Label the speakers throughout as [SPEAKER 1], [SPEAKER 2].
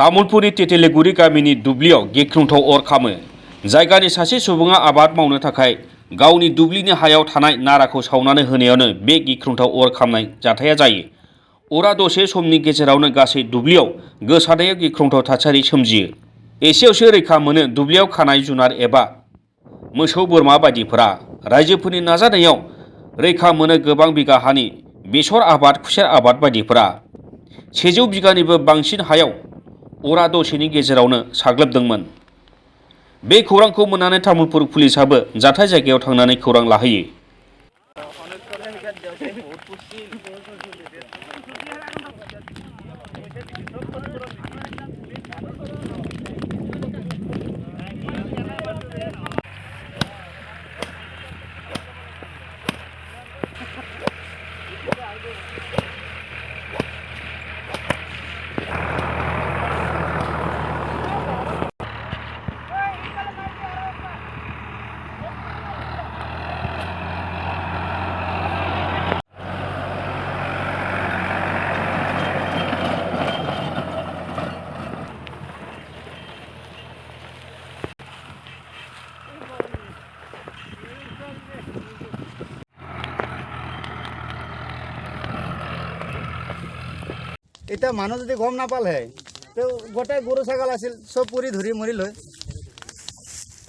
[SPEAKER 1] तामुलपुरनि तेतेलेगुरि गामिनि दुब्लियाव गिख्रंथाव अर खामो। जायगानि सासे सुबुङा आबाद मावनो थाखाय गावनि दुब्लिनि हायाव थानाय नाराखौ सावनानै होनायावनो बे गिख्रंथाव अर खामनाय जाथाया जायो। अरा दसे समनि गेजेरावनो गासै दुब्लियाव गोसारनायाव गिख्रंथाव थासारि सोमजियो। एसेयावसो रैखा मोनो दुब्लियाव खानाय जुनार एबा मोसौ बोरमा बायदिफोरा। रायजोफोरनि नाजानायाव रैखा मोनो गोबां बिगा हानि बेसर आबाद, खुसेर आबाद बायदिफोरा। 100 बिगानिबो बांसिन हायाव अरा दसेनि गेजेरावनो साग्लोबदोंमोन। बे खौरांखौ मोननानै तामुलपुर पुलिसाबो जाथाय जायगायाव थांनानै खौरां लाहैयो।
[SPEAKER 2] এতিয়া মানুহ যদি গম নাপালে তো গোটাই গরু ছাগল আছিল সব পুরি ধরি মরিল হয়।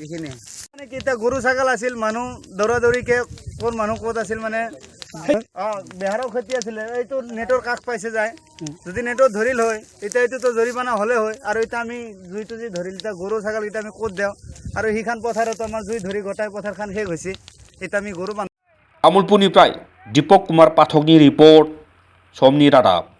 [SPEAKER 2] এইখিনি মানে কি এতিয়া গরু ছাগল আছিল, মানুহ দৌৰা দৌৰিকে কোন মানুহ ক'ত আছিল মানে বেহাৰৰ খেতি আছিলে। এইটো নেটৰ কাষ পাইছে যায়, যদি নেটত ধৰিল হয় এতিয়া এইটোতো জৰিমনা হ'লে হয়। আৰু এতিয়া আমি জুইটো যি ধৰিল এতিয়া গৰু ছাগলকেইটা আমি ক'ত দিওঁ, আৰু সেইখন পথাৰতো আমাৰ জুই ধৰি গোটাই পথাৰখন শেষ হৈছে। এতিয়া আমি গৰু
[SPEAKER 1] तामुलपुरनिफ्राय दीपक कुमार पाठकनि रिपर्ट, समनि रादाब।